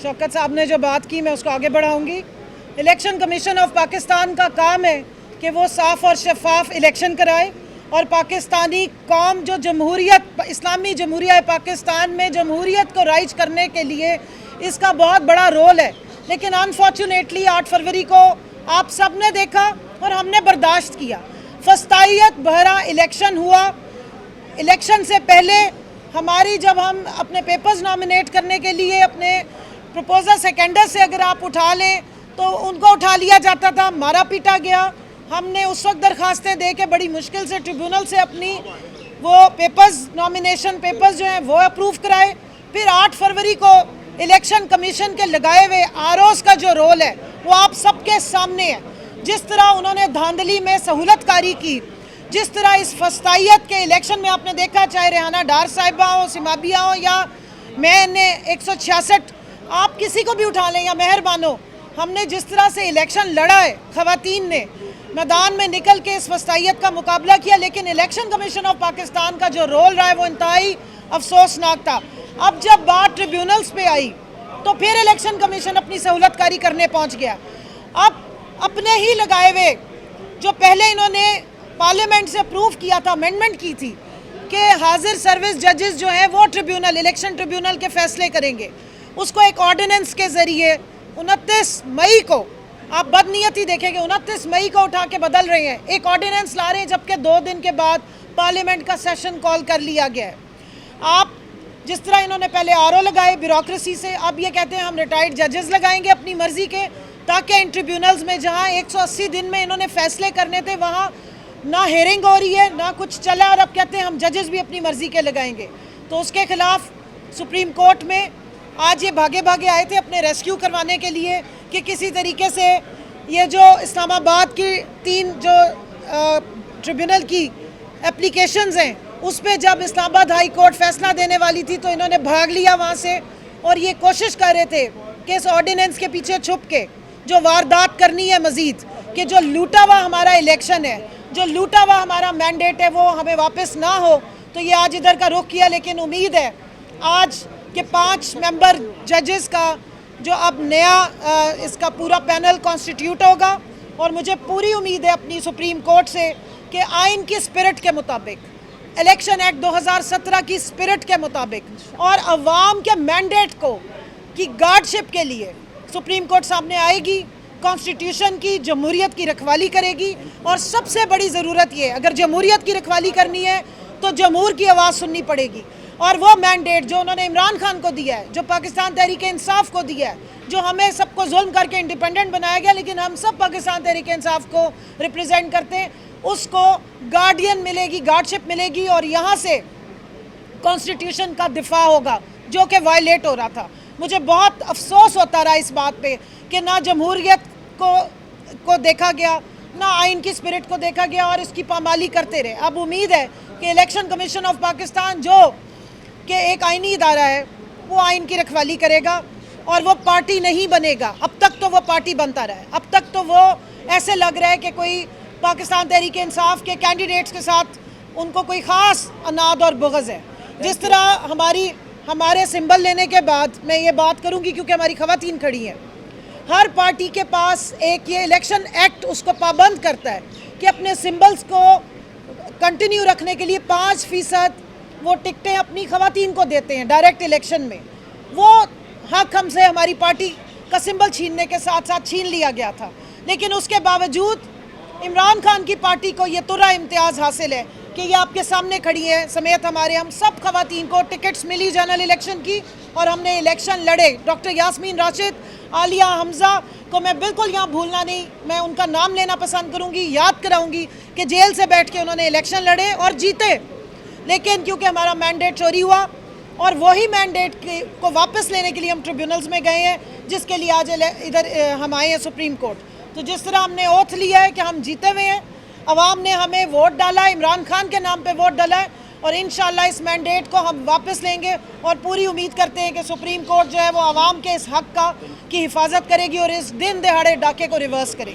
शौकत साहब ने जो बात की मैं उसको आगे बढ़ाऊंगी। इलेक्शन कमीशन ऑफ पाकिस्तान का काम है कि वो साफ़ और शफाफ इलेक्शन कराए और पाकिस्तानी कौम जो जमहूरियत, इस्लामी जमहूरिया पाकिस्तान में जमहूरियत को राइज करने के लिए इसका बहुत बड़ा रोल है। लेकिन अनफॉर्चुनेटली 8 फरवरी को आप सब ने देखा और हमने बर्दाश्त किया। फस्तायत भरा इलेक्शन हुआ। इलेक्शन से पहले हमारी जब हम अपने पेपर्स नॉमिनेट करने के लिए अपने प्रपोजल सेकेंडर से अगर आप उठा लें तो उनको उठा लिया जाता था, मारा पीटा गया। हमने उस वक्त दरखास्तें दे के बड़ी मुश्किल से ट्रिब्यूनल से अपनी वो पेपर्स, नॉमिनेशन पेपर्स जो हैं वो अप्रूव कराए। फिर 8 फरवरी को इलेक्शन कमीशन के लगाए हुए आरओज़ का जो रोल है वो आप सबके सामने है। जिस तरह उन्होंने धांधली में सहूलतकारी की, जिस तरह इस फस्तायत के इलेक्शन में आपने देखा, चाहे रेहाना डार साहिबा हो, सिमाबिया हो या मैंने 166, आप किसी को भी उठा लें या मेहरबान हो, हमने जिस तरह से इलेक्शन लड़ा है, ख़वातीन ने मैदान में निकल के इस फस्तायत का मुकाबला किया। लेकिन इलेक्शन कमीशन ऑफ पाकिस्तान का जो रोल रहा है वो इंतहाई अफसोसनाक था। अब जब बात ट्रिब्यूनल्स पे आई तो फिर इलेक्शन कमीशन अपनी सहूलतकारी करने पहुंच गया। अब अपने ही लगाए हुए जो पहले इन्होंने पार्लियामेंट से अप्रूव किया था, अमेंडमेंट की थी कि हाजिर सर्विस जजेस जो हैं वो ट्रिब्यूनल, इलेक्शन ट्रिब्यूनल के फैसले करेंगे, उसको एक ऑर्डिनेंस के ज़रिए 29 मई को, आप बदनीयती देखेंगे, 29 मई को उठा के बदल रहे हैं, एक ऑर्डिनेंस ला रहे हैं, जबकि 2 दिन के बाद पार्लियामेंट का सेशन कॉल कर लिया गया है। आप जिस तरह इन्होंने पहले आरओ लगाए ब्यूरोक्रेसी से, अब ये कहते हैं हम रिटायर्ड जजेस लगाएंगे अपनी मर्जी के, ताकि इन ट्रिब्यूनल्स में जहाँ 180 दिन में इन्होंने फैसले करने थे वहाँ ना हेयरिंग हो रही है, ना कुछ चला, और अब कहते हैं हम जजेस भी अपनी मर्जी के लगाएंगे। तो उसके खिलाफ सुप्रीम कोर्ट में आज ये भागे भागे आए थे अपने रेस्क्यू करवाने के लिए कि किसी तरीके से ये जो इस्लामाबाद की 3 जो ट्रिब्यूनल की एप्लीकेशंस हैं उस पर जब इस्लामाबाद हाई कोर्ट फैसला देने वाली थी तो इन्होंने भाग लिया वहाँ से, और ये कोशिश कर रहे थे कि इस ऑर्डिनेंस के पीछे छुप के जो वारदात करनी है मज़ीद, कि जो लूटा हुआ हमारा इलेक्शन है, जो लूटा हुआ हमारा मैंडेट है वो हमें वापस ना हो। तो ये आज इधर का रुख किया। लेकिन उम्मीद है आज के 5 मेंबर जजेस का जो अब नया इसका पूरा पैनल कॉन्स्टिट्यूट होगा, और मुझे पूरी उम्मीद है अपनी सुप्रीम कोर्ट से कि आइन की स्पिरिट के मुताबिक, इलेक्शन एक्ट 2017 की स्पिरिट के मुताबिक और अवाम के मैंडेट को की गार्डशिप के लिए सुप्रीम कोर्ट सामने आएगी, कॉन्स्टिट्यूशन की, जमहूरियत की रखवाली करेगी। और सबसे बड़ी ज़रूरत ये है, अगर जमहूरियत की रखवाली करनी है तो जमहूर की आवाज़ सुननी पड़ेगी। और वो मैंडेट जो उन्होंने इमरान खान को दिया है, जो पाकिस्तान तहरीक इंसाफ को दिया है, जो हमें सबको जुल्म करके इंडिपेंडेंट बनाया गया, लेकिन हम सब पाकिस्तान तहरीक इंसाफ को रिप्रेजेंट करते हैं, उसको गार्डियन मिलेगी, गार्डशिप मिलेगी, और यहाँ से कॉन्स्टिट्यूशन का दिफा होगा जो कि वायलेट हो रहा था। मुझे बहुत अफसोस होता रहा इस बात पे कि ना जमहूरियत को देखा गया, ना आइन की स्पिरिट को देखा गया, और इसकी पामाली करते रहे। अब उम्मीद है कि इलेक्शन कमीशन ऑफ पाकिस्तान जो कि एक आइनी इदारा है वो आइन की रखवाली करेगा और वो पार्टी नहीं बनेगा। अब तक तो वो पार्टी बनता रहा है, अब तक तो वो ऐसे लग रहा है कि कोई पाकिस्तान तहरीक इंसाफ के कैंडिडेट्स के साथ उनको कोई ख़ास अनाद और बुग़्ज़ है। जिस तरह हमारे सिंबल लेने के बाद मैं ये बात करूँगी क्योंकि हमारी ख़वातीन खड़ी हैं, हर पार्टी के पास एक ये इलेक्शन एक्ट उसको पाबंद करता है कि अपने सिंबल्स को कंटिन्यू रखने के लिए 5% वो टिकटें अपनी ख़वातीन को देते हैं डायरेक्ट इलेक्शन में। वो हक हमसे हमारी पार्टी का सिंबल छीनने के साथ साथ छीन लिया गया था, लेकिन उसके बावजूद इमरान खान की पार्टी को ये तुर्रा इम्तियाज़ हासिल है कि ये आपके सामने खड़ी है समेत हम सब ख़वातीन को टिकट्स मिली जनरल इलेक्शन की, और हमने इलेक्शन लड़े। डॉक्टर यास्मीन राशिद, आलिया हमज़ा को मैं बिल्कुल यहाँ भूलना नहीं, मैं उनका नाम लेना पसंद करूँगी, याद कराऊँगी कि जेल से बैठ के उन्होंने इलेक्शन लड़े और जीते। लेकिन क्योंकि हमारा मैंडेट चोरी हुआ और वही मैंडेट को वापस लेने के लिए हम ट्रिब्यूनल्स में गए हैं, जिसके लिए आज इधर हम आए हैं सुप्रीम कोर्ट। तो जिस तरह हमने ओथ लिया है कि हम जीते हुए हैं, अवाम ने हमें वोट डाला है, इमरान खान के नाम पे वोट डाला है, और इंशाल्लाह इस मैंडेट को हम वापस लेंगे और पूरी उम्मीद करते हैं कि सुप्रीम कोर्ट जो है वो अवाम के इस हक़ की हिफाजत करेगी और इस दिन दहाड़े डाके को रिवर्स करेगी।